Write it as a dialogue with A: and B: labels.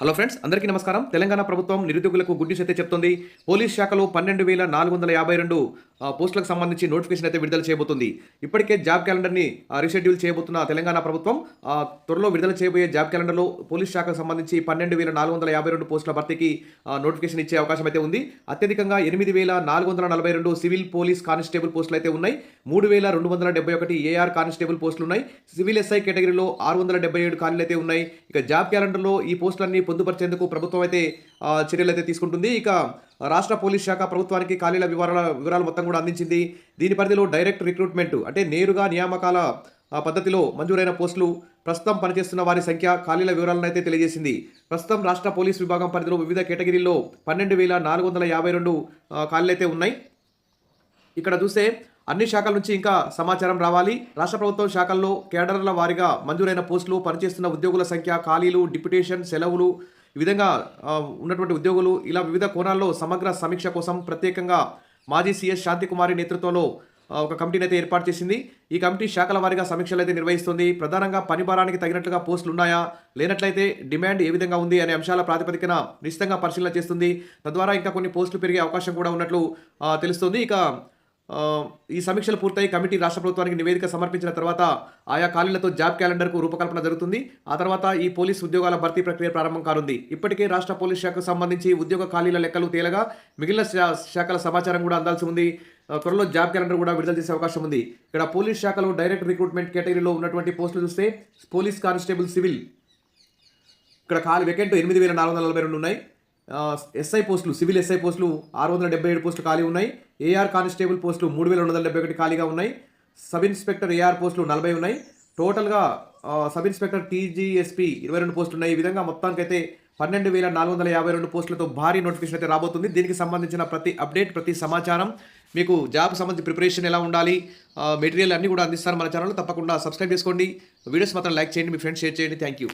A: Hello friends, అందరికీ నమస్కారం. తెలంగాణ ప్రభుత్వం నిరుద్యోగులకు గుడ్ న్యూస్ అయితే చెప్తుంది. పోలీస్ శాఖలో 12,452 పోస్టులకు సంబంధించి నోటిఫికేషన్ అయితే విడుదల చేయబోతుంది. ఇప్పటికే జాబ్ క్యాలెండర్ని రీషెడ్యూల్ చేయబోతున్న తెలంగాణ ప్రభుత్వం త్వరలో విడుదల చేయబోయే జాబ్ క్యాలెండర్లో పోలీస్ శాఖకు సంబంధించి 12,452 పోస్టుల భర్తీకి నోటిఫికేషన్ ఇచ్చే అవకాశం అయితే ఉంది. అత్యధికంగా 8,442 సివిల్ పోలీస్ కానిస్టేబుల్ పోస్టులు అయితే ఉన్నాయి. 3,271 ఏఆర్ కానిస్టేబుల్ పోస్టులు ఉన్నాయి. సివిల్ ఎస్ఐ కేటగిరీలో 677 ఖాళీలు అయితే ఉన్నాయి. ఇక జాబ్ క్యాలెండర్లో ఈ పోస్టులన్నీ పొందుపరిచేందుకు ప్రభుత్వం అయితే చర్యలు అయితే తీసుకుంటుంది. ఇక రాష్ట్ర పోలీస్ శాఖ ప్రభుత్వానికి ఖాళీల వివరాలు మొత్తం కూడా అందించింది. దీని పరిధిలో డైరెక్ట్ రిక్రూట్మెంట్ అంటే నేరుగా నియామకాల పద్ధతిలో మంజూరైన పోస్టులు, ప్రస్తుతం పనిచేస్తున్న వారి సంఖ్య, ఖాళీల వివరాలను అయితే తెలియజేసింది. ప్రస్తుతం రాష్ట్ర పోలీస్ విభాగం పరిధిలో వివిధ కేటగిరీల్లో 12,452 ఖాళీలు అయితే ఉన్నాయి. ఇక్కడ చూస్తే అన్ని శాఖల నుంచి ఇంకా సమాచారం రావాలి. రాష్ట్ర ప్రభుత్వం శాఖల్లో కేడర్ల వారీగా మంజూరైన పోస్టులు, పనిచేస్తున్న ఉద్యోగుల సంఖ్య, ఖాళీలు, డిప్యుటేషన్, సెలవులు, ఈ విధంగా ఉన్నటువంటి ఉద్యోగులు, ఇలా వివిధ కోణాల్లో సమగ్ర సమీక్ష కోసం ప్రత్యేకంగా మాజీ సీఎస్ శాంతికుమారి నేతృత్వంలో ఒక కమిటీని అయితే ఏర్పాటు చేసింది. ఈ కమిటీ శాఖల వారీగా సమీక్షలు అయితే నిర్వహిస్తుంది. ప్రధానంగా పని భారానికి తగినట్లుగా పోస్టులు ఉన్నాయా, లేనట్లయితే డిమాండ్ ఏ విధంగా ఉంది అనే అంశాల ప్రాతిపదికన నిశ్చితంగా పరిశీలన చేస్తుంది. తద్వారా ఇంకా కొన్ని పోస్టులు పెరిగే అవకాశం కూడా ఉన్నట్లు తెలుస్తుంది. ఇక ఈ సమీక్షలు పూర్తయి కమిటీ రాష్ట్ర ప్రభుత్వానికి నివేదిక సమర్పించిన తర్వాత ఆయా ఖాళీలతో జాబ్ క్యాలెండర్కు రూపకల్పన జరుగుతుంది. ఆ తర్వాత ఈ పోలీస్ ఉద్యోగాల భర్తీ ప్రక్రియ ప్రారంభం కానుంది. ఇప్పటికే రాష్ట్ర పోలీస్ శాఖకు సంబంధించి ఉద్యోగ ఖాళీల లెక్కలు తేలగా మిగిలిన శాఖల సమాచారం కూడా అందాల్సి ఉంది. త్వరలో జాబ్ క్యాలెండర్ కూడా విడుదల చేసే అవకాశం ఉంది. ఇక్కడ పోలీస్ శాఖలో డైరెక్ట్ రిక్రూట్మెంట్ కేటగిరీలో ఉన్నటువంటి పోస్టులు చూస్తే పోలీస్ కానిస్టేబుల్ సివిల్ ఇక్కడ ఖాళీ వేకెంట్ 8,442 ఉన్నాయి. ఎస్ఐ పోస్టులు, సివిల్ ఎస్ఐ పోస్టులు 677 పోస్టులు ఖాళీ ఉన్నాయి. ఏఆర్ కానిస్టేబుల్ పోస్టులు 3,271 ఖాళీగా ఉన్నాయి. సబ్ ఇన్స్పెక్టర్ ఏఆర్ పోస్టులు 40 ఉన్నాయి. టోటల్గా సబ్ ఇన్స్పెక్టర్ టీజీఎస్పీ 22 పోస్టులు ఉన్నాయి. ఈ విధంగా మొత్తానికైతే 12,452 పోస్టులతో భారీ నోటిఫికేషన్ అయితే రాబోతుంది. దీనికి సంబంధించిన ప్రతి అప్డేట్, ప్రతి సమాచారం మీకు జాబ్కి సంబంధించి ప్రిపరేషన్ ఎలా ఉండాలి, మెటీరియల్ అన్నీ కూడా అందిస్తారు మన ఛానల్లో. తప్పకుండా సబ్స్క్రైబ్ చేసుకోండి. వీడియోస్ మాత్రం లైక్ చేయండి, మీ ఫ్రెండ్స్ షేర్ చేయండి. Thank you.